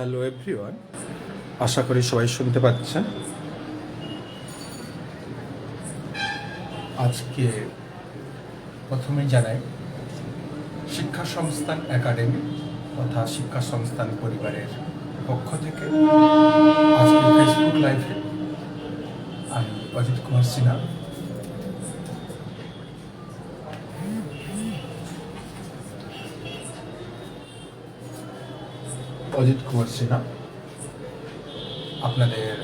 Hello everyone, আশা করি সবাই শুনতে পাচ্ছেন। আজকে প্রথমে জানাই শিক্ষা সংস্থান একাডেমি তথা শিক্ষা সংস্থান পরিবারের পক্ষ থেকে আজকে ফেসবুক লাইভে আমি অজিত কুমার সিনহা আপনাদের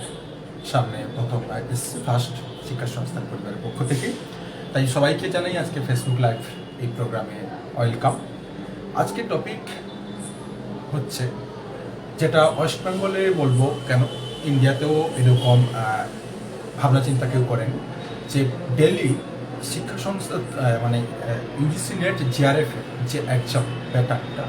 সামনে প্রথম ফার্স্ট শিক্ষা সংস্থান পরিবারের পক্ষ থেকে। তাই সবাইকে জানাই আজকে ফেসবুক লাইভ এই প্রোগ্রামে ওয়েলকাম। আজকে টপিক হচ্ছে যেটা ওয়েস্ট বেঙ্গলে বলবো, কেন ইন্ডিয়াতেও এরকম ভাবনা চিন্তা কেউ করেন, যে ডেলি শিক্ষা সংস্থা মানে ইউজিসি নেট জিআরএফ যে এক্সাম প্যাটার্নটা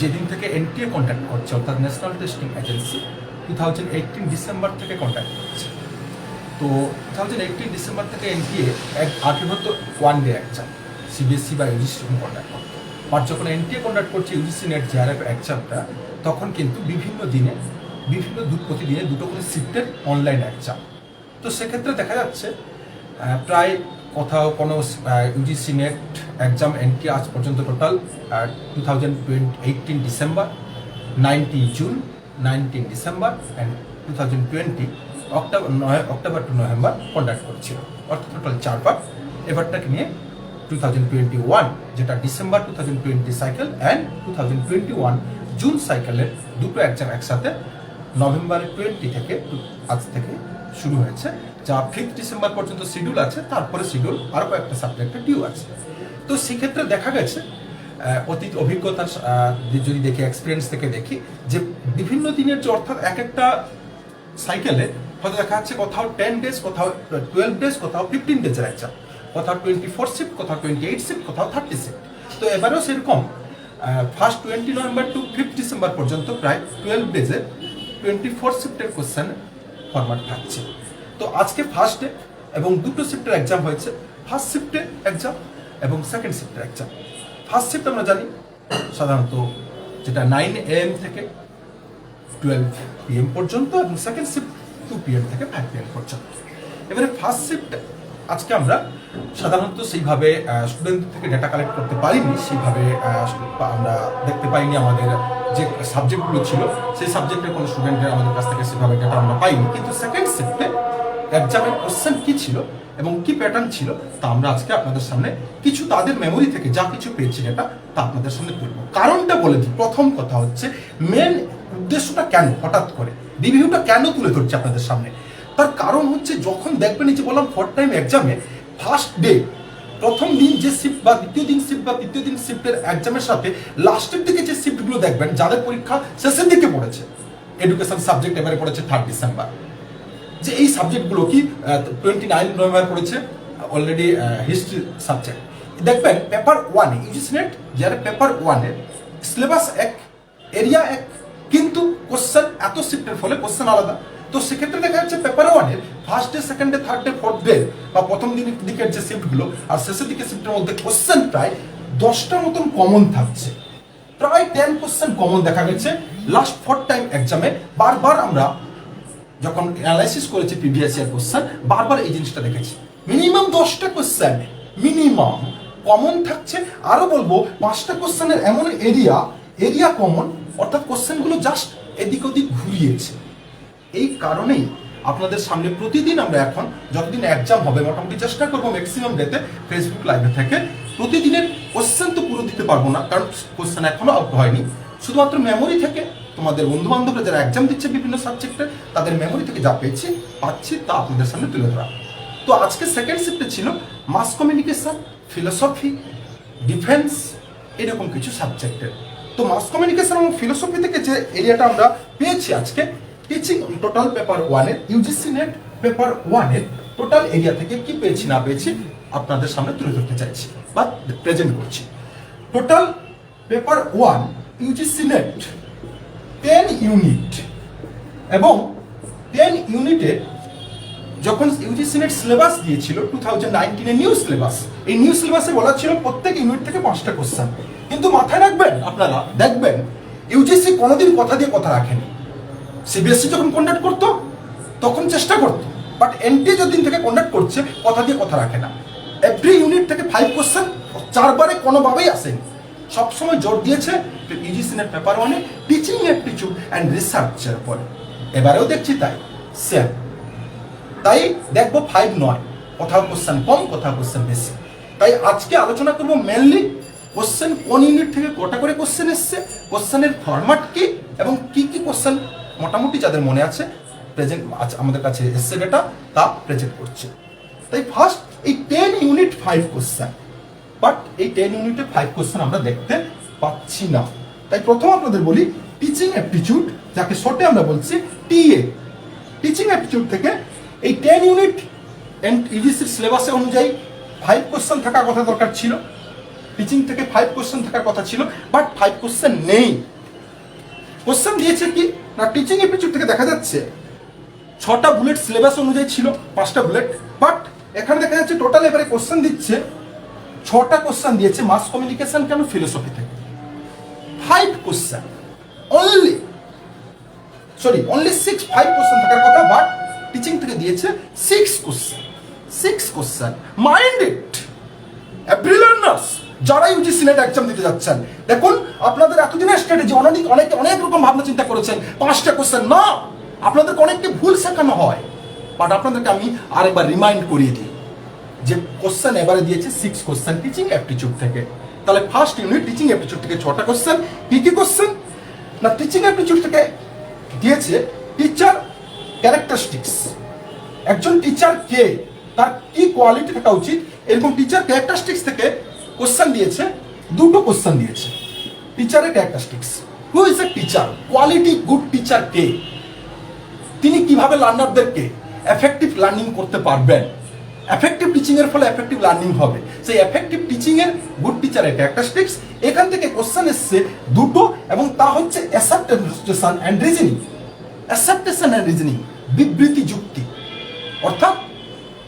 যেদিন থেকে এনটিএ কন্ট্যাক্ট করছে, অর্থাৎ ন্যাশনাল টেস্টিং এজেন্সি 2018 ডিসেম্বর থেকে কন্ট্যাক্ট করছে। তো 2018 ডিসেম্বর থেকে এনটিএ আগে হতো ওয়ান ডে এক্সাম, সিবিএসসি বা ইউজিসি যখন কন্ডাক্ট করতো, আর যখন এনটিএ কন্ডাক্ট করছে ইউজিসি নেট জিআরএফ এক্সামটা, তখন কিন্তু বিভিন্ন দিনে প্রতিদিনে দুটো করে শিফটের অনলাইন এক্সাম। তো সেক্ষেত্রে দেখা যাচ্ছে প্রায় কোথাও কোনো ইউজিসি নেট এক্সাম এনটি আজ পর্যন্ত total 2018 December, 19 June, 19 December and 2020 October to November conduct করেছিল, অর্থাৎ টোটাল 4 বার। এবারটাকে নিয়ে 2021 যেটা ডিসেম্বর 2020 সাইকেল অ্যান্ড 2021 জুন সাইকেলের দুটো এক্সাম একসাথে নভেম্বর 20 থেকে আজ থেকে শুরু হয়েছে, যা 5 ডিসেম্বর পর্যন্ত শিডিউল আছে। তারপরে শিডিউল আরও কয়েকটা সাবজেক্টে ডিউ আছে। তো সেক্ষেত্রে দেখা গেছে অতীত অভিজ্ঞতার যদি দেখি, এক্সপিরিয়েন্স থেকে দেখি, যে বিভিন্ন দিনের যে অর্থাৎ এক একটা সাইকেলে হয়তো দেখা যাচ্ছে কোথাও 10 ডেজ, কোথাও 12 ডেজ, কোথাও 15 ডেজের এক্সাম, কোথাও 24 শিফট, কোথাও 28 শিফট, কোথাও 30 শিফট। তো এবারেও সেরকম ফার্স্ট 20 নভেম্বর টু 5 ডিসেম্বর পর্যন্ত প্রায় 12 ডেজের 24 শিফটের কোশ্চেন ফরম্যাট থাকছে। তো আজকে ফার্স্ট ডে এবং দুটো শিফটের এক্সাম হয়েছে, ফার্স্ট শিফটে এক্সাম এবং সেকেন্ড শিফটের এক্সাম। ফার্স্ট শিফট আমরা জানি সাধারণত যেটা 9 AM থেকে 12 PM পর্যন্ত, এবং সেকেন্ড শিফট 2 PM থেকে 5 PM পর্যন্ত। এবারে ফার্স্ট শিফট আজকে আমরা সাধারণত সেইভাবে স্টুডেন্ট থেকে ডেটা কালেক্ট করতে পারিনি, সেইভাবে আমরা দেখতে পাইনি আমাদের যে সাবজেক্টগুলো ছিল সেই সাবজেক্টের কোনো স্টুডেন্টের আমাদের কাছ থেকে সেভাবে ডেটা আমরা পাইনি। কিন্তু সেকেন্ড শিফটে এক্সামের কোশ্চেন কী ছিল এবং কি প্যাটার্ন ছিল তা আমরা আজকে আপনাদের সামনে কিছু তাদের মেমোরি থেকে যা কিছু পেয়েছি ডেটা তা আপনাদের সামনে তুলব। কারণটা বলে দিই, প্রথম কথা হচ্ছে মেন উদ্দেশ্যটা কেন হঠাৎ করে রিভিউটা কেন তুলে ধরছি আপনাদের সামনে। তার কারণ হচ্ছে যখন দেখবেন এই যে বললাম ফোর্থ টাইম এক্সামে ফার্স্ট ডে প্রথম দিন যে শিফট বা দ্বিতীয় দিন শিফট বা তৃতীয় দিন শিফটের এক্সামের সাথে লাস্টের দিকে যে শিফটগুলো দেখবেন যাদের পরীক্ষা শেষের দিকে পড়েছে, এডুকেশন সাবজেক্ট এবারে পড়েছে 3 ডিসেম্বর, যে এই সাবজেক্টগুলো কি 29 নভেম্বর পড়েছে অলরেডি হিস্ট্রি সাবজেক্ট। দেখবেন পেপার 1 ইউজিসি নেট যারা পেপার 1 সিলেবাস এক, এরিয়া এক, কিন্তু কোশ্চেন এত শিফটের ফলে কোশ্চেন আলাদা। তো সেক্ষেত্রে দেখা যাচ্ছে paper 1 first day, second day, third day, fourth day বা প্রথম দিকের যে শিফটগুলো আর শেষের দিকে শিফটের মধ্যে কোশ্চেন প্রায় 10টার মতন কমন থাকছে, প্রায় 10 কোশ্চেন কমন দেখা গেছে লাস্ট ফোর্থ টাইম এক্সামে। বারবার আমরা যখন অ্যানালাইসিস করেছি প্রিভিয়াস ইয়ার কোশ্চেন, বারবার এই জিনিসটা দেখেছি, মিনিমাম 10টা কোশ্চেন মিনিমাম কমন থাকছে। আরো বলবো 5টা কোশ্চেনের এমন এরিয়া কমন, অর্থাৎ কোশ্চেনগুলো জাস্ট এদিক ওদিক ঘুরিয়েছে। এই কারণেই আপনাদের সামনে প্রতিদিন আমরা এখন যতদিন এক্সাম হবে মোটামুটি চেষ্টা করবো ম্যাক্সিমাম ডেতে ফেসবুক লাইভে থেকে প্রতিদিনের কোশ্চেন তো পুরো দিতে পারবো না, কারণ কোশ্চেন এখনো আউট হয়নি, শুধুমাত্র মেমোরি থেকে তোমাদের বন্ধু বান্ধবরা যারা এক্সাম দিচ্ছে বিভিন্ন সাবজেক্টে তাদের মেমোরি থেকে যা পাচ্ছি তা আপনাদের সামনে তুলে ধরা। তো আজকে সেকেন্ড শিফটে ছিল মাস কমিউনিকেশন, ফিলোসফি, ডিফেন্স, এরকম কিছু সাবজেক্টের। তো মাস কমিউনিকেশন এবং ফিলোসফি থেকে যে এরিয়াটা আমরা পেয়েছি আজকে teaching, total paper 1 UGC NET paper 1 total area থেকে কি পেয়েছি না পেয়েছি আপনাদের সামনে তুলে ধরতে চাইছি বা প্রেজেন্ট করছি। Total paper 1 UGC net 10 unit, এবং 10 ইউনিটে যখন ইউজিসি নেট সিলেবাস দিয়েছিল 2019 নিউ সিলেবাস, এই নিউ সিলেবাসে বলা ছিল প্রত্যেক ইউনিট থেকে 5টা কোশ্চেন। কিন্তু মাথায় রাখবেন আপনারা, দেখবেন ইউজিসি কোনোদিন কথা দিয়ে কথা রাখেনি। সিবিএসসি যখন কন্ডাক্ট করতো তখন চেষ্টা করতো, বাট এনটি যতদিন থেকে কন্ডাক্ট করছে কথা দিয়ে কথা রাখে না। এভরি ইউনিট থেকে 5 কোশ্চেন 4 বারে কোনোভাবেই আসেনি। সবসময় জোর দিয়েছে ইউজিসি নেট পেপার 1-এ টিচিং অ্যাপটিটিউড অ্যান্ড রিসার্চের উপরে। এবারেও দেখছি তাই সেম। তাই দেখবো 5 নয়, কোথাও কোশ্চেন কম, কোথাও কোশ্চেন বেশি। তাই আজকে আলোচনা করবো মেনলি কোশ্চেন কোন ইউনিট থেকে কটা করে কোশ্চেন এসছে, কোশ্চেনের ফরম্যাট কি, এবং কি কি কোশ্চেন মোটামুটি যাদের মনে আছে প্রেজেন্ট আমাদের কাছে এসছে ডেটা তা প্রেজেন্ট করছে। তাই ফার্স্ট এই 10 ইউনিট 5 কোশ্চেন, বাট এই 10 ইউনিটে 5 কোশ্চেন আমরা দেখতে পাচ্ছি না। তাই প্রথম আপনাদের বলি টিচিং অ্যাপটিটিউড, যাকে শর্টে আমরা বলছি টিএ। টিচিং অ্যাপটিটিউড থেকে এই 10 ইউনিট ইউজিসির সিলেবাসে অনুযায়ী 5 কোশ্চেন থাকার কথা দরকার ছিল। টিচিং থেকে 5 কোশ্চেন থাকার কথা ছিল, বাট 5 কোশ্চেন নেই। কোশ্চেন দিয়েছে কি না, টিচিং অ্যাপটিটিউড থেকে দেখা যাচ্ছে 6টা বুলেট সিলেবাস অনুযায়ী ছিল, 5টা বুলেট, বাট এখানে দেখা যাচ্ছে টোটাল এবারে কোশ্চেন দিচ্ছে 6টা কোশ্চেন দিয়েছে মাস কমিউনিকেশন কেন ফিলোসফি থেকে। 5 কোশ্চেন অনলি 5 কোশ্চেন থাকার কথা, বাট টিচিং থেকে দিয়েছে 6 question. Mind it every learners যারা ইউজিসি নেট এক্সাম দিতে যাচ্ছেন, দেখুন আপনাদের এতদিনের স্ট্র্যাটেজি অনেক রকম ভাবনা চিন্তা করেছেন, 5টা কোশ্চেন না, আপনাদেরকে অনেককে ভুল শেখানো হয়। বাট আপনাদেরকে আমি আরেকবার রিমাইন্ড করিয়ে দিই যে কোশ্চেন এবারে দিয়েছে 6 কোশ্চেন টিচিং অ্যাপটিটিউড থেকে। তাহলে ফার্স্ট ইউনিট টিচিং অ্যাপটিটিউড থেকে 6টা কোশ্চেন। কি কি কোশ্চেন না, টিচিং অ্যাপটিটিউড থেকে দিয়েছে টিচার ক্যারেক্টারিস্টিক্স, একজন টিচার কে, তার কি কোয়ালিটি থাকা উচিত, এরকম টিচার ক্যারেক্টারিস্টিক্স থেকে কোশ্চেন দিয়েছে। 2টো কোশ্চেন দিয়েছে টিচারের characteristics. Who is a teacher, quality good teacher কে, তিনি কিভাবে লার্নারদেরকে এফেক্টিভ লার্নিং করতে পারবেন, এফেক্টিভ টিচিং এর ফলে এফেক্টিভ লার্নিং হবে, সেই এফেক্টিভ টিচিং এর গুড টিচারের ক্যারেক্টারিস্টিক্স। এখান থেকে কোশ্চেন এসছে 2টো, এবং তা হচ্ছে অ্যাসার্টেশন অ্যান্ড রিজনিং। অ্যাসার্টেশন অ্যান্ড রিজনিং বিবৃতি যুক্তি, অর্থাৎ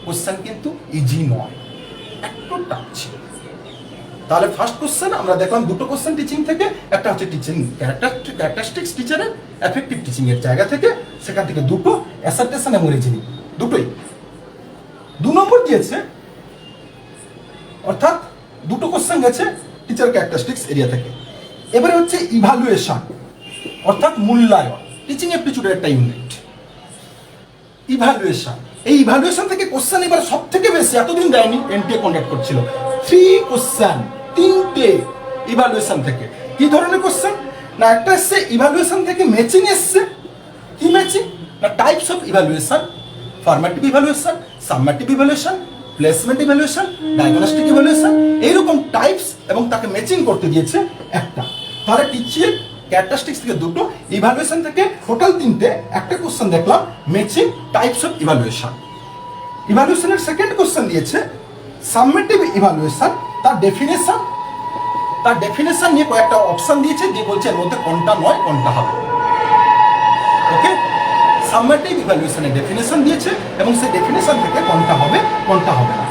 কোশ্চেন কিন্তু ইজি নয়, একটু টাফ ছিল। তাহলে ফার্স্ট কোশ্চেন আমরা দেখলাম 2টো কোশ্চেন টিচিং থেকে, একটা হচ্ছে টিচিং ক্যারেক্টারিস্টিক্স টিচারের এফেক্টিভ টিচিং এর জায়গা থেকে, সেখান থেকে 2টো অ্যাসার্টেশন এবং রিজনিং, দুটোই। 2 নম্বর দিয়েছে, অর্থাৎ 2টো কোশ্চেন গেছে টিচার ক্যারেক্টারিস্টিক্স এরিয়া থেকে। এবারে হচ্ছে ইভালুয়েশন, অর্থাৎ মূল্যায়ন, টিচিং অ্যাপটিটিউডের একটা ইউনিট। ইভালুয়েশন, এই ইভালুয়েশন থেকে কোশ্চেন এবার সব থেকে বেশি এতদিন দেয়নি, এনটিএ কন্ডাক্ট করছিল 3 কোশ্চেন, 3টে ইভালুয়েশন থেকে। কি ধরনের কোশ্চেন না, একটা এসছে ইভালুয়েশন থেকে ম্যাচিং এসছে। কি ম্যাচিং না, types of evaluation, formative evaluation, summative evaluation, placement evaluation, diagnostic evaluation, এইরকম টাইপস, এবং তাকে ম্যাচিং করতে দিয়েছে একটা। তাহলে টিচিং ক্যারেক্টারিস্টিক্স থেকে 2টো, ইভালুয়েশন থেকে টোটাল 3টে, একটা কোশ্চেন দেখলাম ম্যাচিং টাইপস অফ ইভালুয়েশন। ইভালুয়েশনের সেকেন্ড কোশ্চেন দিয়েছে সাবমেটিভ ইভালুয়েশন, তার ডেফিনেশন নিয়ে কয়েকটা অপশন দিয়েছে, দিয়ে বলছে এর মধ্যে কোনটা নয় কোনটা হবে। ওকে, সাবমেটিভ ইভালুয়েশনের ডেফিনেশন দিয়েছে, এবং সেই ডেফিনেশন থেকে কোনটা হবে কোনটা হবে না।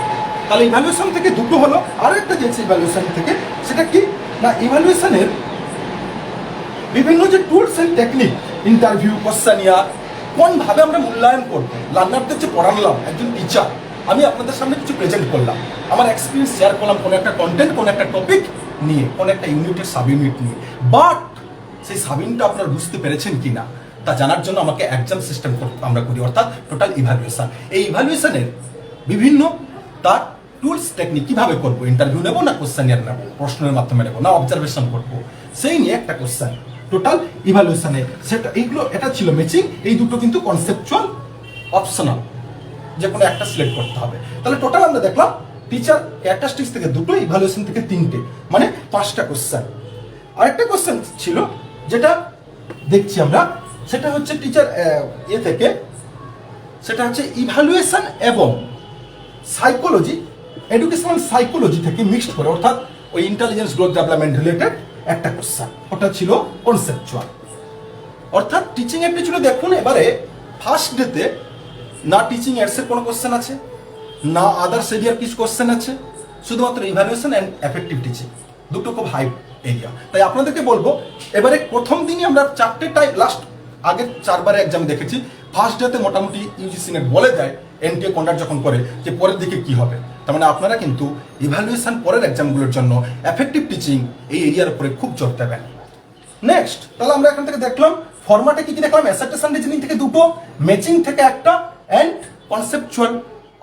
তাহলে ইভালুয়েশন থেকে 2টো হলো। আরো একটা দিয়েছে ইভালুয়েশন থেকে, সেটা কি না, ইভালুয়েশনের বিভিন্ন যে tools and technique, interview, questionnaire, কোনভাবে আমরা মূল্যায়ন করবো, লার্নারদের যে পড়ালাম, একজন টিচার আমি আপনাদের সামনে কিছু প্রেজেন্ট করলাম, আমার এক্সপিরিয়েন্স শেয়ার করলাম কোনো একটা কন্টেন্ট, কোনো একটা টপিক নিয়ে, কোনো একটা ইউনিটের সাব ইউনিট নিয়ে, বাট সেই সাব ইউনিটটা আপনারা বুঝতে পেরেছেন কি না তা জানার জন্য আমাকে এক্সাম সিস্টেম আমরা করি, অর্থাৎ টোটাল ইভালুয়েশন। এই ইভালুয়েশনের বিভিন্ন তার টুলস টেকনিক, কিভাবে করবো, ইন্টারভিউ নেবো না কোশ্চেনিয়ার নেবো, প্রশ্নের মাধ্যমে নেবো না অবজারভেশন করবো, সেই নিয়ে একটা কোশ্চেন টোটাল ইভালুয়েশনে। সেটা এইগুলো, এটা ছিল ম্যাচিং। এই 2টো কিন্তু কনসেপচুয়াল, অপশনাল, যে কোনো একটা সিলেক্ট করতে হবে। তাহলে টোটাল আমরা দেখলাম টিচার ক্যারেক্টারিস্টিক্স থেকে 2টো, ইভালুয়েশন থেকে 3টে, মানে 5টা কোশ্চেন। আরেকটা কোশ্চেন ছিল যেটা দেখছি আমরা, সেটা হচ্ছে টিচার থেকে, সেটা হচ্ছে ইভালুয়েশন এবং সাইকোলজি, এডুকেশনাল সাইকোলজি থেকে মিক্সড করে, অর্থাৎ ওই ইন্টেলিজেন্স গ্রোথ ডেভেলপমেন্ট রিলেটেড একটা কোশ্চেন, ওটা ছিল কনসেপচুয়াল। অর্থাৎ টিচিং অ্যাপটিটিউডে দেখুন এবারে ফার্স্ট ডেতে না টিচিং এডস এর কোনো কোশ্চেন আছে, না আদার্স এরিয়ার কিছু কোশ্চেন আছে, শুধুমাত্র ইভালুয়েশন অ্যান্ড এফেক্টিভ টিচিং, 2টো খুব হাই এরিয়া। তাই আপনাদেরকে বলবো এবারে প্রথম দিনই আমরা 4টে টাইপ, লাস্ট আগের 4বারে এক্সাম দেখেছি ফার্স্ট ডেতে মোটামুটি ইউজিসি নেট বলে দেয় এনটিএ কন্ডাক্ট যখন করে যে পরের দিকে কি হবে। তার মানে আপনারা কিন্তু ইভ্যালুয়েশন পরের এক্সামগুলোর জন্য এফেক্টিভ টিচিং এই এরিয়ার উপরে খুব জোর দেবেন। নেক্সট তাহলে আমরা এখান থেকে দেখলাম ফরম্যাটে কি কি দেখলাম, অ্যাসার্টেশন রিজনিং থেকে 2টো, ম্যাচিং থেকে 1টা, অ্যান্ড কনসেপচুয়াল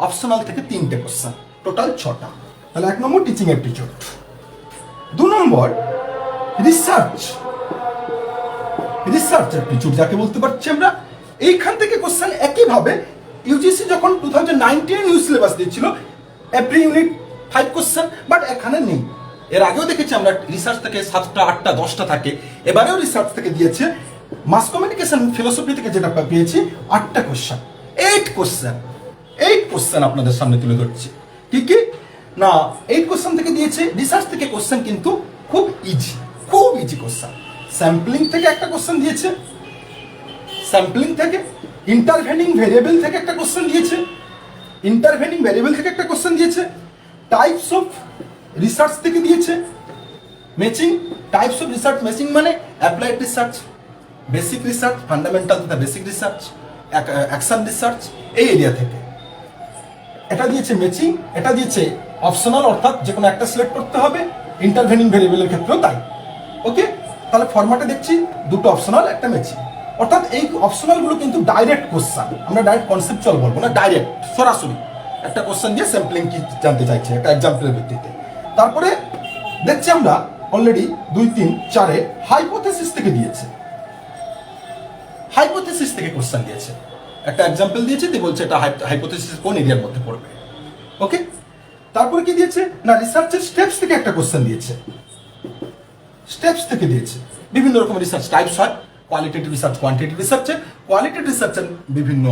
অপশনাল থেকে 3টে কোশ্চেন, টোটাল 6টা। তাহলে 1 নম্বর টিচিং অ্যাপটিটিউড। 2 নম্বর রিসার্চ অ্যাপটিটিউড যাকে বলতে পারছি আমরা। এইখান থেকে কোশ্চেন একইভাবে ইউজিসি যখন 2019 নিউ সিলেবাস দিয়েছিল এভরি ইউনিট 5 কোশ্চেন, বাট এখানে নেই। এর আগেও দেখেছি আমরা রিসার্চ থেকে 7টা 8টা 10টা থাকে, এবারেও রিসার্চ থেকে দিয়েছে। মাস কমিউনিকেশন ফিলোসফি থেকে যেটা পেয়েছি 8টা কোশ্চেন, 8 কোশ্চেন আপনাদের সামনে তুলে ধরছি। কি না 8 কোশ্চেন থেকে দিয়েছে। রিসার্চ থেকে কোশ্চেন কিন্তু খুব ইজি কোশ্চেন। স্যাম্পলিং থেকে একটা কোশ্চেন দিয়েছে, স্যাম্পলিং থেকে ইন্টারভেনিং ভেরিয়েবল থেকে একটা কোশ্চেন দিয়েছে, টাইপস অফ রিসার্চ থেকে দিয়েছে, matching types of research, matching মানে applied research, basic research, fundamental তথা বেসিক রিসার্চ, অ্যাকশন রিসার্চ, এই এরিয়া থেকে এটা দিয়েছে ম্যাচিং। এটা দিয়েছে অপশনাল, অর্থাৎ যে কোনো একটা সিলেক্ট করতে হবে, ইন্টারভেনিং ভেরিয়েবলের ক্ষেত্রেও তাই। ওকে, তাহলে ফরম্যাটে দেখছি 2টো অপশনাল, একটা ম্যাচিং। অর্থাৎ এই অপশনালগুলো কিন্তু ডাইরেক্ট কোশ্চেন, আমরা ডাইরেক্ট কনসেপচুয়াল বলবো না, ডাইরেক্ট সরাসরি একটা কোশ্চেন দিয়ে স্যাম্পলিং কি জানতে চাইছে একটা এক্সাম্পলের ভিত্তিতে। তারপরে দেখছি আমরা অলরেডি 2, 3, 4-এ হাইপোথেসিস থেকে দিয়েছে, হাইপোথেসিস থেকে কোশ্চেন দিয়েছে, একটা এক্সাম্পল দিয়েছে দিয়ে বলছে এটা হাইপোথেসিস কোন এরিয়ার মধ্যে পড়বে। ওকে, তারপরে কি দিয়েছে না রিসার্চের স্টেপস থেকে একটা কোশ্চেন দিয়েছে, স্টেপস থেকে দিয়েছে। বিভিন্ন রকম রিসার্চ টাইপস হয়, কোয়ালিটেটিভ রিসার্চ, কোয়ান্টিটেটিভ রিসার্চের, কোয়ালিটেটিভ রিসার্চের বিভিন্ন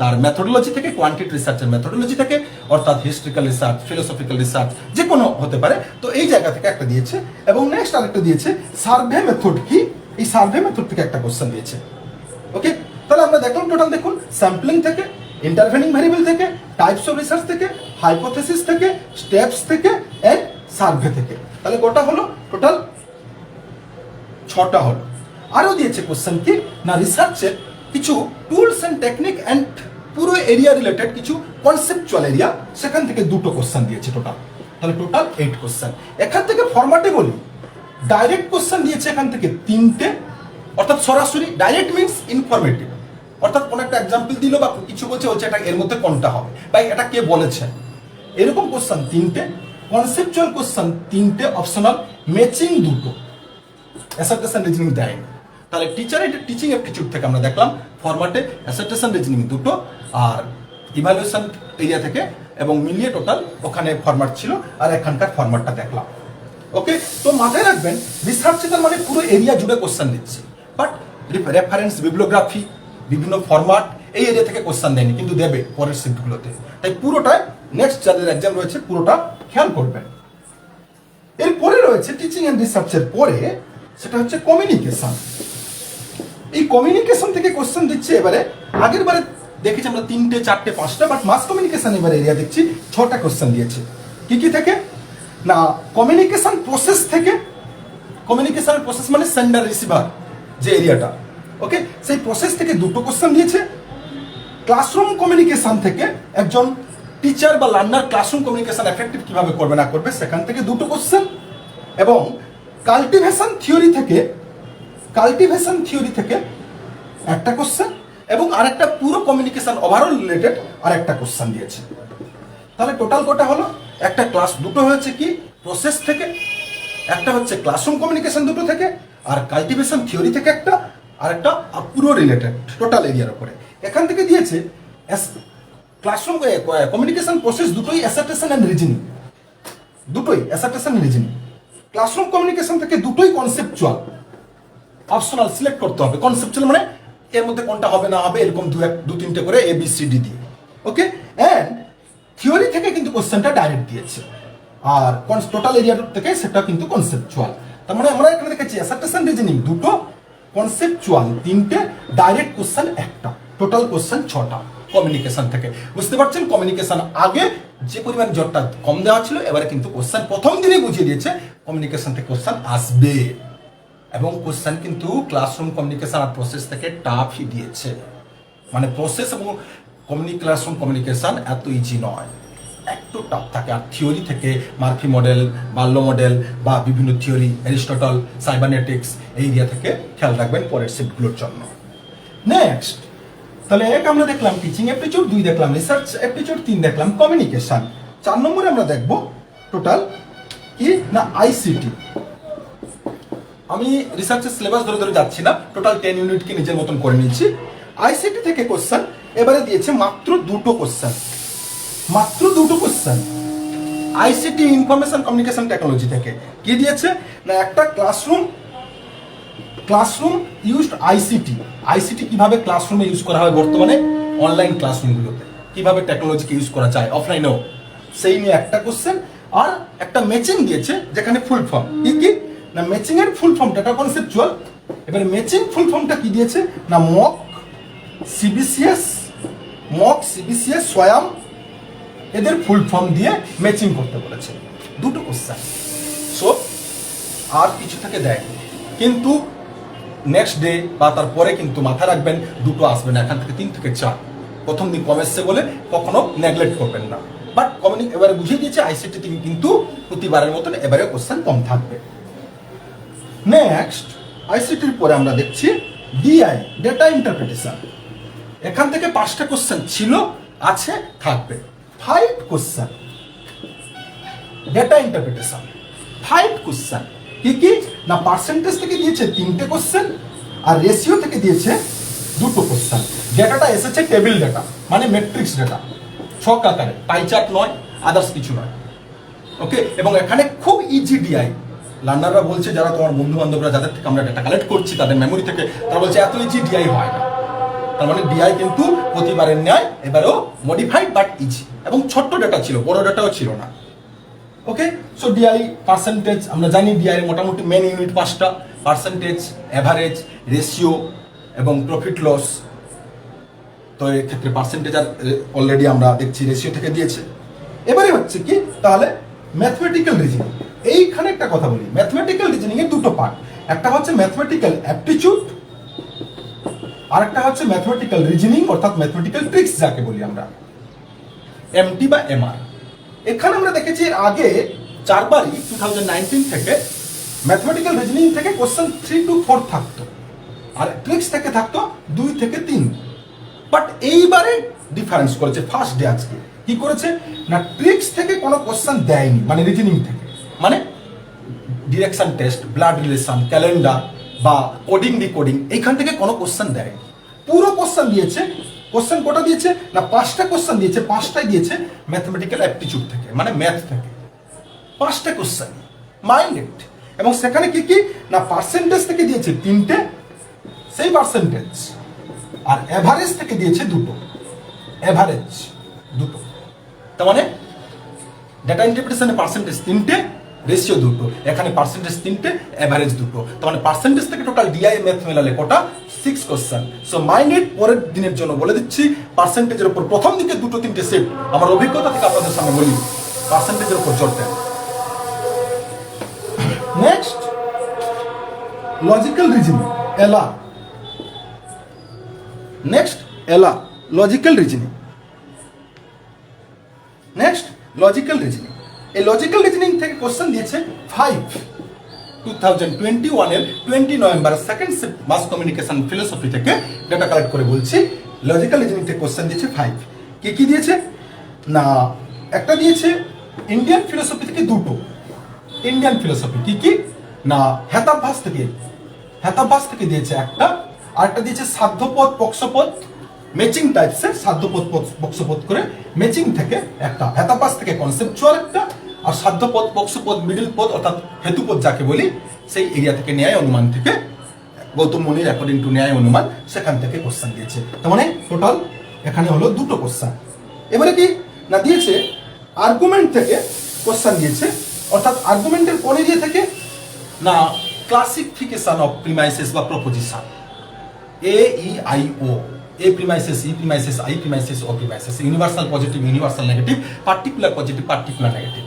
তার মেথোডোলজি থেকে, কোয়ান্টিটেটিভ রিসার্চের মেথোডোলজি থেকে, অর্থাৎ হিস্ট্রিক্যাল রিসার্চ, ফিলোসফিক্যাল রিসার্চ যে কোনো হতে পারে। তো এই জায়গা থেকে একটা দিয়েছে, এবং নেক্সট আরেকটা দিয়েছে সার্ভে মেথড কি, এই সার্ভে মেথড থেকে একটা কোশ্চেন দিয়েছে। ওকে, তাহলে আমরা দেখলাম টোটাল দেখুন স্যাম্পলিং থেকে, ইন্টারভেনিং ভেরিয়েবল থেকে, টাইপস অফ রিসার্চ থেকে, হাইপোথেসিস থেকে, স্টেপস থেকে, এন্ড সার্ভে থেকে। তাহলে গোটা হলো টোটাল 6টা হলো। আরও দিয়েছে কোশ্চেন কি না রিসার্চের কিছু টুলস অ্যান্ড টেকনিক অ্যান্ড পুরো এরিয়া রিলেটেড কিছু কনসেপচুয়াল এরিয়া, সেখান থেকে 2টো কোশ্চেন দিয়েছে টোটাল। তাহলে টোটাল 8 কোশ্চেন। এখান থেকে ফরম্যাটে বলি ডাইরেক্ট কোশ্চেন দিয়েছে এখান থেকে 3টে, অর্থাৎ সরাসরি ডাইরেক্ট মিনস ইনফরমেটিভ, অর্থাৎ কোনো একটা এক্সাম্পল দিল বা কিছু বলছে এটা এর মধ্যে কোনটা হবে বা এটা কে বলেছে, এরকম কোশ্চেন 3টে, কনসেপচুয়াল কোশ্চেন 3টে, অপশনাল, ম্যাচিং 2টো, অ্যাসার্টেশন রিজনিং দেয়নি। তাহলে টিচিং অ্যাপটিটিউড থেকে আমরা দেখলাম ফরম্যাটে অ্যাসার্টেশন রিজনিং 2টো, আর ইভ্যালুয়েশন এরিয়া থেকে, এবং মিলিয়ে টোটাল ওখানে ফরম্যাট ছিল, আর এখানকার ফরম্যাটটা দেখলাম। ওকে, তো মাথায় রাখবেন রিসার্চে তার মানে পুরো এরিয়া জুড়ে কোশ্চেন দিচ্ছে, বাট রেফারেন্স, বিবলিওগ্রাফি, বিভিন্ন ফরম্যাট এই এরিয়া থেকে কোশ্চেন দেয়নি, কিন্তু দেবে পরের শিফটগুলোতে। তাই পুরোটাই নেক্সট যাদের এক্সাম রয়েছে পুরোটা খেয়াল করবেন। এরপরে রয়েছে টিচিং অ্যান্ড রিসার্চের পরে, সেটা হচ্ছে কমিউনিকেশন। এই কমিউনিকেশন থেকে কোশ্চেন দিচ্ছে এবারে। আগের বারে দেখেছি আমরা 3টে 4টে 5টা, বাট মাস কমিউনিকেশন এবারে এরিয়া দেখছি 6টা কোশ্চেন দিয়েছে। কি থেকে না কমিউনিকেশন প্রসেস থেকে, কমিউনিকেশনের প্রসেস মানে সেন্ডার রিসিভার যে এরিয়াটা, ওকে, সেই প্রসেস থেকে 2টো কোশ্চেন দিয়েছে। ক্লাসরুম কমিউনিকেশন থেকে একজন টিচার বা লার্নার ক্লাসরুম কমিউনিকেশন এফেক্টিভ কিভাবে করবে না করবে সেখান থেকে 2টো কোশ্চেন, এবং কাল্টিভেশন থিওরি থেকে একটা কোশ্চেন, এবং আরেকটা পুরো কমিউনিকেশন ওভারঅল রিলেটেড আরেকটা কোশ্চেন দিয়েছে। তাহলে টোটাল কটা হলো, একটা ক্লাস 2টো হয়েছে কি প্রসেস থেকে, একটা হচ্ছে ক্লাসরুম কমিউনিকেশন 2টো থেকে, আর কাল্টিভেশন থিওরি থেকে একটা, আর একটা পুরো রিলেটেড টোটাল এরিয়ার উপরে। এখান থেকে দিয়েছে ক্লাসরুম কমিউনিকেশন প্রসেস 2টোই অ্যাসার্টেশন অ্যান্ড রিজনিং, 2টোই অ্যাসার্টেশন রিজনিং। ক্লাসরুম কমিউনিকেশন থেকে 2টোই কনসেপচুয়াল, অপশনাল সিলেক্ট করতে হবে। কনসেপচুয়াল মানে এর মধ্যে কোনটা হবে না হবে, এরকম 2-3টে করে ABCD দিয়ে। ওকে, অ্যান্ড থিওরি থেকে কিন্তু কোশ্চেনটা ডাইরেক্ট দিয়েছে, আর টোটাল এরিয়া থেকে সেটা কিন্তু কনসেপচুয়াল। তার মানে আমরা এখানে দেখেছি অ্যাসার্টেশন রিজনিং 2টো, কনসেপচুয়াল 3টে, ডাইরেক্ট কোশ্চেন একটা, টোটাল কোশ্চেন 6টা কমিউনিকেশন থেকে। বুঝতে পারছেন কমিউনিকেশন আগে, যে পরিমাণ জটটা কম দেওয়া ছিল, এবারে কিন্তু কোশ্চেন প্রথম দিনে বুঝিয়ে দিয়েছে কমিউনিকেশন থেকে কোশ্চেন আসবে, এবং কোশ্চেন কিন্তু ক্লাসরুম কমিউনিকেশন আর প্রসেস থেকে টাফই দিয়েছে। মানে প্রসেস এবং ক্লাসরুম কমিউনিকেশন এত ইজি নয়, একটু টাফ থাকে। আর থিওরি থেকে মার্ফি মডেল, বাল্লো মডেল বা বিভিন্ন থিওরি, অ্যারিস্টটল, সাইবারনেটিক্স, এই এরিয়া থেকে খেয়াল রাখবেন পরের শিফটগুলোর জন্য। নেক্সট, তাহলে 1 আমরা দেখলাম টিচিং অ্যাপটিটিউড, 2 দেখলাম রিসার্চ অ্যাপটিটিউড, 3 দেখলাম কমিউনিকেশন। 4 নম্বরে আমরা দেখব টোটাল কি না আইসিটি। আমি রিসার্চের সিলেবাস ধরে ধরে যাচ্ছি না, টোটাল 10 ইউনিটকে নিজের মতন করে নিয়েছি। আইসিটি থেকে কোশ্চেন এবারে দিয়েছে মাত্র 2টো কোশ্চেন, মাত্র 2টো question. ICT information communication technology থেকে কি দিয়েছে না একটা ক্লাসরুম ইউজড আইসিটি। আইসিটি কিভাবে ক্লাসরুমে ইউজ করা হয় বর্তমানে অনলাইন ক্লাসরুমগুলোতে, কিভাবে টেকনোলজিকে ইউজ করা যায় অফলাইনেও, সেই নিয়ে একটা কোশ্চেন। আর একটা ম্যাচিং দিয়েছে যেখানে ফুল ফর্ম কি না ম্যাচিং এর ফুল ফর্মটা এটা কনসেপচুয়াল। এবার ম্যাচিং ফুল ফর্মটা কি দিয়েছে না মক সিবিসিএস, স্বয়ং, এদের ফুল ফর্ম দিয়ে ম্যাচিং করতে বলেছে। 2টো কোশ্চেন, সো আর কিছু থেকে দেয়, কিন্তু নেক্সট ডে বা তারপরে কিন্তু মাথায় রাখবেন 2টো আসবে না, এখান থেকে 3 থেকে 4। প্রথম দিন কম এসছে বলে কখনো নেগলেক্ট করবেন না। বাট এবারে বুঝিয়ে দিয়েছে আইসিটি থেকে কিন্তু প্রতিবারের মতন এবারে কোশ্চেন কম থাকবে। নেক্সট, আইসিটির পরে আমরা দেখছি ডিআই, ডেটা ইন্টারপ্রিটেশন। এখান থেকে 5টা কোশ্চেন ছিল, আছে, থাকবে। 5 কোশ্চেন ডেটা ইন্টারপ্রিটেশন, 5 কোশ্চেন কি না পার্সেন্টেজ থেকে দিয়েছে 3টে কোশ্চেন, আর রেশিও থেকে দিয়েছে 2টো কোশ্চেন। ডেটাটা এসেছে টেবিল ডেটা, মানে ম্যাট্রিক্স ডেটা, ছক আকারে, পাই চার্ট নয়, আদার্স কিছু নয়। ওকে, এবং এখানে খুব ইজি ডিআই। লার্নাররা বলছে, যারা তোমার বন্ধু বান্ধবরা যাদের থেকে আমরা ডেটা কালেক্ট করছি তাদের মেমোরি থেকে, তারা বলছে এত ইজি ডিআই হয় না। তার মানে ডিআই কিন্তু প্রতিবারের ন্যায় এবারেও মডিফাইড বাট ইজি, এবং ছোট্ট ডেটা ছিল, বড় ডেটাও ছিল না। ওকে, সো ডিআই পার্সেন্টেজ আমরা জানি, ডিআই মোটামুটি মেন ইউনিট 5টা: পার্সেন্টেজ, অ্যাভারেজ, রেশিও এবং প্রফিট লস। তো এক্ষেত্রে পার্সেন্টেজ আর অলরেডি আমরা দেখছি রেশিও থেকে দিয়েছে। এবারে হচ্ছে কি তাহলে ম্যাথমেটিক্যাল রিজনিং। এইখানে একটা কথা বলি, ম্যাথমেটিক্যাল রিজনিং এর 2টো পার্ট, একটা হচ্ছে ম্যাথমেটিক্যাল অ্যাপটিটিউড, আর একটা হচ্ছে ম্যাথমেটিক্যাল রিজনিং অর্থাৎ ম্যাথমেটিক্যাল ট্রিক্স যাকে বলি আমরা, এমটি বা এমআর। এখানে আমরা দেখেছি এর আগে 4বারই 2019 থেকে ম্যাথমেটিক্যাল রিজনিং থেকে কোশ্চেন 3 to 4 থাকতো, আর ট্রিক্স থেকে থাকতো 2 থেকে 3। বাট এইবারে ডিফারেন্স করেছে ফার্স্ট ডে আজকে। কি করেছে না ট্রিক্স থেকে কোনো কোশ্চেন দেয়নি, মানে রিজনিং থেকে, মানে direction test, blood relation, calendar বা কোডিং ডিকোডিং, এইখান থেকে কোনো কোশ্চেন দেয়নি। পুরো কোশ্চেন দিয়েছে। কোশ্চেন কোটা দিয়েছে না 5টা কোশ্চেন দিয়েছে, 5টাই দিয়েছে ম্যাথমেটিক্যাল অ্যাপটিটিউড থেকে, মানে ম্যাথ থেকে। 5টা কোশ্চেন মাইন্ডেড, এবং সেখানে কি না পার্সেন্টেজ থেকে দিয়েছে 3টে, সেই পার্সেন্টেজ, আর এভারেজ থেকে দিয়েছে 2টো, এভারেজ 2টো। তার মানে ডেটা ইন্টারপ্রিটেশনে পার্সেন্টেজ 3টে, রেশিও 2টো, এখানে পার্সেন্টেজ 3টে, এভারেজ 2টো। তার মানে পার্সেন্টেজ থেকে টোটাল ডিআই ম্যাথ মেলালে কোটা 6 কোশ্চেন। সো মাইন্ডেড পরের দিনের জন্য বলে দিচ্ছি, পার্সেন্টেজের উপর প্রথম দিকে 2-3টে সেট আমার অভিজ্ঞতা থেকে আপনাদের সামনে বলি, পার্সেন্টেজের উপর চড়তে। নেক্সট, লজিক্যাল রিজনিং, এলা। নেক্সট, এলা, logical reasoning. Next, logical reasoning. এই লজিক্যাল রিজনিং থেকে কোশ্চেন দিয়েছে 5। 2021 এর 20 November second shift mass communication philosophy থেকে ডেটা কালেক্ট করে বলছি, লজিক্যাল রিজনিং থেকে কোশ্চেন দিয়েছে 5। কি দিয়েছে না একটা দিয়েছে ইন্ডিয়ান ফিলোসফি থেকে 2টো, ইন্ডিয়ান ফিলোসফি কি না হেতাভ্যাস থেকে দিয়েছে একটা, আরেকটা দিয়েছে সাধ্যপদ পক্ষপদ, ম্যাচিং টাইপসের সাধ্যপদ পক্ষপদ করে ম্যাচিং থেকে একটা, হেতাভ্যাস থেকে কনসেপচুয়াল একটা, আর সাধ্যপদ পক্ষপদ মিডল পদ অর্থাৎ হেতুপদ যাকে বলি, সেই এরিয়া থেকে ন্যায় অনুমান থেকে, গৌতম মুনির অ্যাকর্ডিং টু ন্যায় অনুমান, সেখান থেকে কোশ্চেন দিয়েছে। তার মানে টোটাল এখানে হলো 2টো কোশ্চেন। এবারে কি না দিয়েছে আর্গুমেন্ট থেকে কোশ্চেন দিয়েছে, অর্থাৎ আর্গুমেন্টের কোন এরিয়া থেকে না ক্লাসিফিকেশন অফ প্রিমাইসেস বা proposition, AEIO, A premises, E premises, I premises, O premises, universal positive, universal negative, particular positive, particular negative,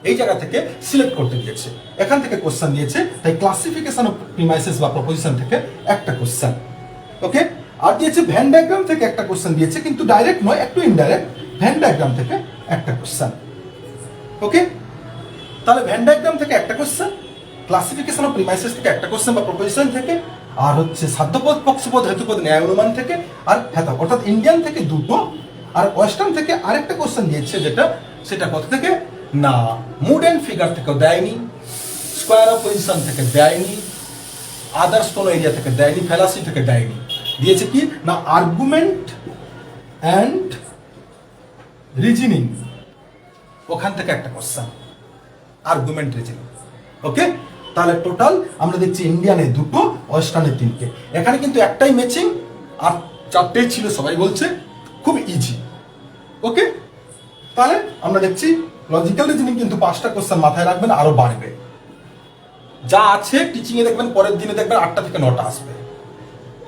এই জায়গা থেকে সিলেক্ট করতে দিয়েছে। এখান থেকে কোশ্চেন দিয়েছে, তাই ক্লাসিফিকেশন অফ প্রিমাইসেস বা প্রপোজিশন থেকে একটা কোশ্চেন। ওকে, আর দিয়েছে ভেন ডায়াগ্রাম থেকে একটা কোশ্চেন দিয়েছে, কিন্তু ডাইরেক্ট নয়, একটু ইনডাইরেক্ট। ভেন ডায়াগ্রাম থেকে একটা কোশ্চেন। ওকে, তাহলে ভেন ডায়াগ্রাম থেকে একটা কোশ্চেন, ক্লাসিফিকেশন অফ প্রিমাইসেস থেকে একটা কোশ্চেন বা প্রপোজিশন থেকে, আর হচ্ছে সাধ্যপদ, পক্ষপদ, হেতুপদ, ন্যায় অনুমান থেকে, আর হেতা, অর্থাৎ ইন্ডিয়ান থেকে দুটো, আর ওয়েস্টার্ন থেকে আরেকটা কোশ্চেন দিয়েছে, সেটা কোথা থেকে না মুড অ্যান্ড ফিগার থেকেও দেয়নি, স্কোয়ার অফ পজিশন থেকে দেয়নি, আদার্স কোনো এরিয়া থেকে দেয়নি, ফ্যালাসি থেকে দেয়নি। দিয়েছে কি না আর্গুমেন্ট অ্যান্ড রিজনিং, ওখান থেকে একটা কোশ্চেন, আর্গুমেন্ট রিজনিং। ওকে, তাহলে টোটাল আমরা দেখছি ইন্ডিয়ানে দুটো, ওয়েস্টার্নে তিনটে। এখানে কিন্তু একটাই ম্যাচিং, আর চারটেই ছিল, সবাই বলছে খুব ইজি। ওকে, তাহলে আমরা দেখছি লজিক্যাল রিজনিং কিন্তু 5টা কোশ্চেন মাথায় রাখবেন, আরো বাড়বে। যা আছে টিচিং এ দেখবেন, পরের দিনে দেখবেন 8টা থেকে 9টা আসবে,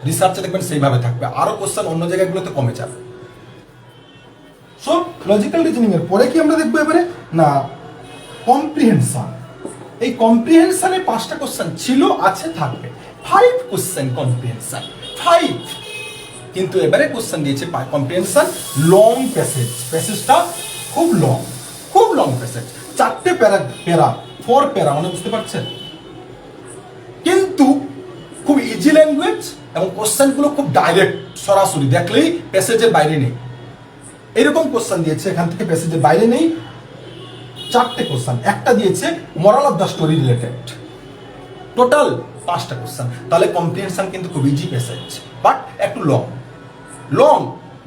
রিসার্চে দেখবেন সেইভাবে থাকবে, আরো কোশ্চেন অন্য জায়গাগুলোতে কমে যাবে। সো লজিক্যাল রিজনিং এর পরে কি আমরা দেখবো এবারে না কম্প্রিহেনশন। এই কম্প্রিহেনশনে 5টা কোশ্চেন ছিল, আছে, থাকবে। 5 কোশ্চেন কম্প্রিহেনশন, 5। কিন্তু এবারে কোশ্চেন দিয়েছে কম্প্রিহেনশন লং প্যাসেজ, প্যাসেজটা খুব লং প্যাসেজ, 4টে প্যারা 4 প্যারা, মানে বুঝতে পারছেন, কিন্তু খুব ইজি ল্যাঙ্গুয়েজ, এবং কোশ্চেনগুলো খুব ডাইরেক্ট, সরাসরি দেখলেই প্যাসেজের বাইরে নেই, এরকম কোশ্চেন দিয়েছে। এখান থেকে প্যাসেজের বাইরে নেই, 4টে কোশ্চেন, একটা দিয়েছে moral of the story related, total 5টা কোশ্চেন। তাহলে কম্প্রিহেনশন কিন্তু খুব ইজি প্যাসেজ, বাট একটু লং।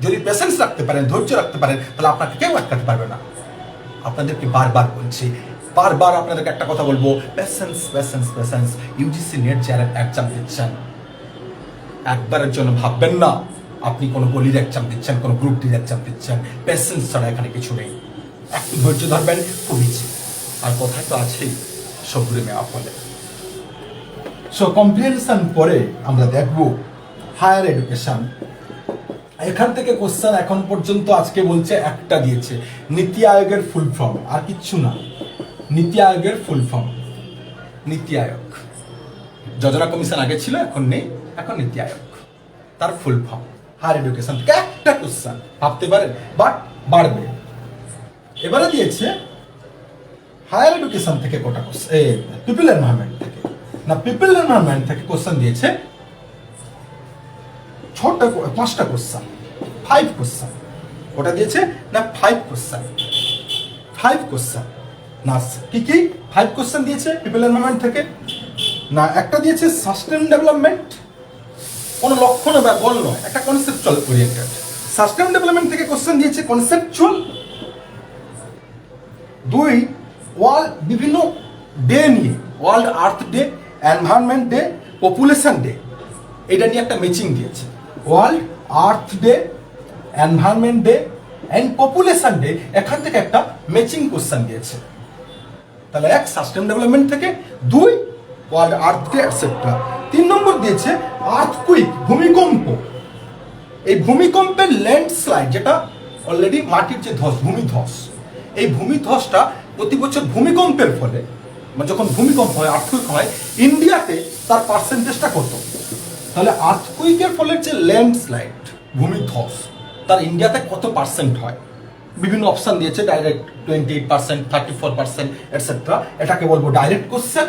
যদি পেশেন্স রাখতে পারেন, ধৈর্য রাখতে পারেন, তাহলে আপনাকে কেউ আটকাতে পারবে না। আপনাদেরকে বারবার বলছি, বারবার আপনাদেরকে একটা কথা বলবো, পেশেন্স। ইউজিসি নেট যারা এক্সাম দিচ্ছেন, একবারের জন্য ভাববেন না আপনি কোনো গলির এক্সাম দিচ্ছেন, কোনো গ্রুপ ডির এক্সাম দিচ্ছেন। পেশেন্স ছাড়া এখানে কিছু নেই, একটু ধৈর্য ধরবেন, খুব ইজি। আর কথায় তো আছেই, সবুরে মেয়া ফলে। সো কম্প্রিহেনশন পরে আমরা দেখব হায়ার এডুকেশন। এখান থেকে কোশ্চেন এখন পর্যন্ত আজকে বলছে একটা দিয়েছে, নীতি আয়োগের ফুল ফর্ম, আর কিচ্ছু না। নীতি আয়োগের ফুল ফর্ম, নীতি আয়োগ, যোজনা কমিশন আগে ছিল, এখন নেই, এখন নীতি আয়োগ, তার ফুল ফর্ম। হায়ার এডুকেশন থেকে একটা কোশ্চেন ভাবতে পারেন, বাট বাড়বে। এবারে দিয়েছে হায়ার এডুকেশন থেকে কটা কোশ্চেন, পিপল এনভায়রনমেন্ট থেকে না, পিপল এনভায়রনমেন্ট থেকে কোশ্চেন দিয়েছে 5টা কোশ্চেন, 5 কোশ্চেন। ওটা দিয়েছে না 5 কোশ্চেন না, কি 5 কোশ্চেন দিয়েছে পিপল এনভায়রনমেন্ট থেকে না। একটা দিয়েছে সাস্টেন ডেভেলপমেন্ট, কোনো লক্ষণ বা গোল নয়, একটা কনসেপচুয়াল ওরিয়েন্টেড। সাস্টেন ডেভেলপমেন্ট থেকে কোশ্চেন দিয়েছে কনসেপচুয়াল। 2 ওয়ার্ল্ড বিভিন্ন ডে নিয়ে, world earth day, environment day, population day, এটা নিয়ে একটা ম্যাচিং দিয়েছে। World earth day, environment day and population day, এখান থেকে একটা ম্যাচিং কোশ্চেন দিয়েছে। তাহলে 1 সাস্টেন ডেভেলপমেন্ট থেকে, 2 ওয়ার্ল্ড আর্থ ডে এটসেট্রা। 3 নম্বর দিয়েছে আর্থকুইক, ভূমিকম্প। এই ভূমিকম্পের ল্যান্ডস্লাইড, যেটা অলরেডি মাটির যে ধস, ভূমিধস, এই ভূমিধসটা প্রতি বছর ভূমিকম্পের ফলে, যখন ভূমিকম্প হয়, আর্থকুইক হয়, ইন্ডিয়াতে তার পার্সেন্টেজটা কত? তাহলে আর্থকুইকের ফলে যে ল্যান্ডস্লাইড, ভূমিধস, তার ইন্ডিয়াতে কত পার্সেন্ট হয়? বিভিন্ন অপশন দিয়েছে, ডাইরেক্ট 28%, 34%, এটসেট্রা। এটাকে বলবো ডাইরেক্ট কোশ্চেন।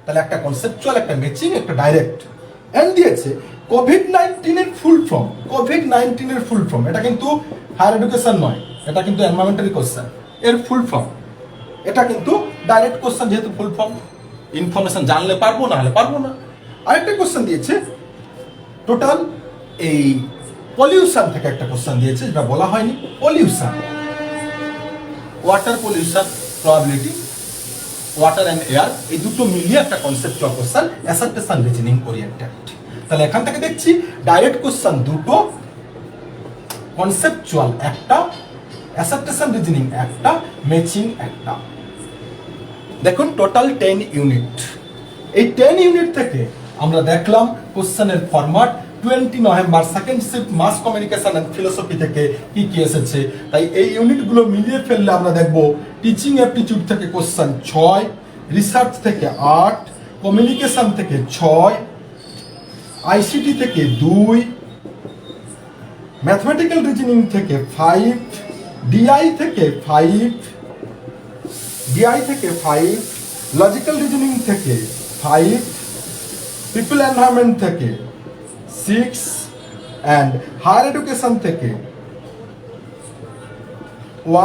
তাহলে একটা কনসেপচুয়াল, একটা ম্যাচিং, একটা ডাইরেক্ট। এন্ড দিয়েছে কোভিড-19 এর ফুল ফর্ম। কোভিড-19 এর ফুল ফর্ম, এটা কিন্তু হায়ার এডুকেশন নয়, এটা কিন্তু এনভায়রনমেন্টারি কোশ্চেন। এর ফুল ফর্ম, এটা কিন্তু ডাইরেক্ট কোশ্চেন, যেহেতু ফুল ফর্ম, ইনফরমেশন জানলে পারবো, না হলে পারবো না। আরেকটা কোশ্চেন দিয়েছে টোটাল এই পলিউশন থেকে একটা কোশ্চেন দিয়েছে, যেটা বলা হয়নি, pollution, water pollution, probability, water and air, এই দুটো মিলিয়ে একটা কনসেপ্টুয়াল কোশ্চেন, অ্যাসার্টেশন রিজনিং ওরিয়েন্টেড। তাহলে এখান থেকে দেখছি ডাইরেক্ট কোশ্চেন দুটো, কনসেপ্টুয়াল একটা, অ্যাসার্টেশন রিজনিং একটা, ম্যাচিং একটা। দেখুন টোটাল 10 ইউনিট। এই 10 ইউনিট থেকে আমরা দেখলাম কোশ্চেনের format, 20 November second shift mass communication and philosophy থেকে কি কি এসেছে। তাই এই ইউনিটগুলো মিলিয়ে ফেললে আমরা দেখব টিচিং অ্যাপটিটিউড থেকে কোশ্চেন 6, রিসার্চ থেকে 8, কমিউনিকেশন থেকে 6, আইসিটি থেকে 2, ম্যাথমেটিক্যাল রিজনিং থেকে 5, ডিআই থেকে 5, লজিক্যাল রিজনিং থেকে 5, পিপল এনভায়রনমেন্ট থেকে 6 অ্যান্ড হায়ার এডুকেশন থেকে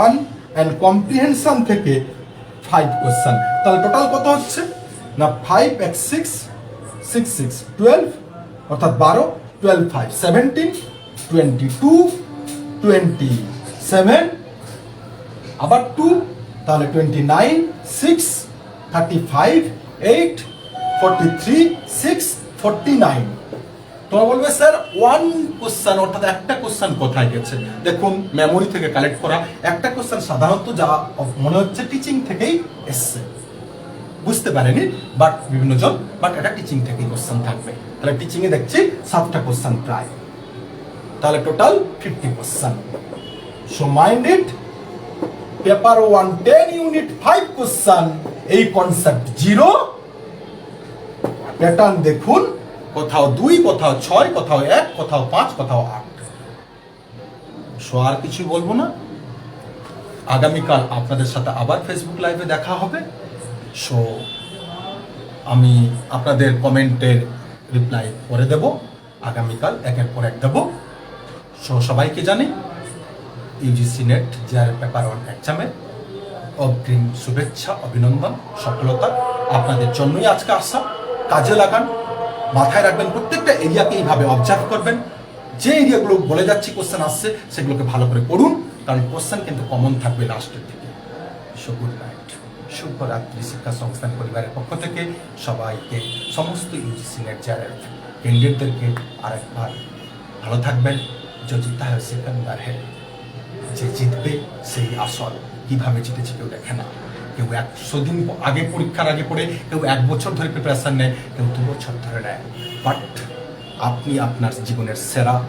1 অ্যান্ড কম্প্রিহেনশন থেকে 5 কোশ্চেন। তাহলে টোটাল কত হচ্ছে না 5 এক 6 6 6 12 অর্থাৎ 12 12 5 17 22 27 আবার 2 তাহলে 29 6 35 8 43 6 49। তোমরা বলবে স্যার 1 কোশ্চেন অর্থাৎ একটা কোশ্চেন কোথায় গেছে। দেখুন মেমোরি থেকে কালেক্ট করা একটা কোশ্চেন সাধারণত যা মনে হচ্ছে টিচিং থেকেই এসছে, বুঝতে পারেনি বাট বিভিন্ন জন বাট এটা টিচিং থেকেই কোশ্চেন থাকবে। তাহলে টিচিং এ দেখছি 7টা কোশ্চেন প্রায়, তাহলে total 50 question. So mind it, paper 1 10 unit 5 question, এই কনসেপ্ট 0। প্যাটার্ন দেখুন, কোথাও 2, কোথাও 6, কোথাও 1, কোথাও 5, কোথাও 8। সো আর কিছু বলবো না, আগামীকাল আপনাদের সাথে আবার ফেসবুক লাইভে দেখা হবে। সো আমি আপনাদের কমেন্টের রিপ্লাই করে দেব, আগামীকাল একের পর এক দেব। সো সবাইকে জানি ইউজিসি নেট যার পেপার 1 এক্সামের অগ্রিম শুভেচ্ছা, অভিনন্দন, সফলতা আপনাদের জন্যই আজকে আসা। কাজে লাগান, মাথায় রাখবেন, প্রত্যেকটা এরিয়াকে এইভাবে অবজার্ভ করবেন। যে এরিয়াগুলো বলে যাচ্ছি কোশ্চেন আসছে সেগুলোকে ভালো করে পড়ুন, কারণ কোশ্চেন কিন্তু কমন থাকবে লাস্টের দিকে। সো গুড নাইট, শুভরাত্রি। শিক্ষা সংস্থান পরিবারের পক্ষ থেকে সবাইকে, সমস্ত ইউজিসি নেট যারা ক্যান্ডিডেটদেরকে আরেকবার ভালো থাকবেন। যে জিতা হয় সেকেন্ডার হে, যে জিতবে সেই আসল। কিভাবে জিতেছে কেউ দেখে না, কেউ 100 দিন আগে পরীক্ষার আগে পড়ে, কেউ 1 বছর ধরে প্রিপারেশন নেয়, কেউ 2 বছর ধরে নেয়। বাট আপনি আপনার জীবনের সেরাটা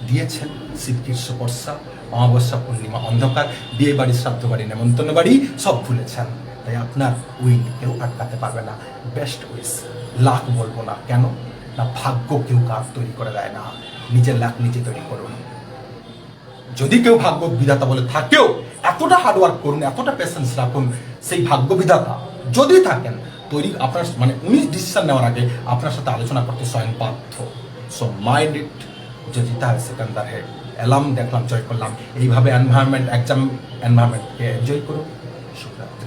দিয়েছেন। শীত গ্রীষ্ম বর্ষা, অমাবস্যা পূর্ণিমা অন্ধকার, বিয়ে বাড়ি শ্রাদ্ধ বাড়ি নেমন্তন্ন বাড়ি সব ভুলেছেন। তাই আপনার উইল কেউ আটকাতে পারবে না। বেস্ট উইস, লাক বলবো না, কেন না ভাগ্য কেউ কার তৈরি করে দেয় না, নিজের লাক নিজে তৈরি করুন। যদি কেউ ভাগ্য বিধাতা বলে থাকেও, এতটা হার্ডওয়ার্ক করুন, এতটা পেশেন্স রাখুন, সেই ভাগ্য বিধাতা যদি থাকেন তৈরি, আপনার মানে উনি ডিসিশন নেওয়ার আগে আপনার সাথে আলোচনা করতে স্বয়ং বাধ্য। সো মাইন্ড ইট, যে জিতা হয় সেকেন্ডার হে। এলাম, দেখলাম, জয় করলাম। এইভাবে এনভায়রনমেন্ট, এক্সাম এনভায়রনমেন্টকে এনজয় করুন। শুভরাত্রি।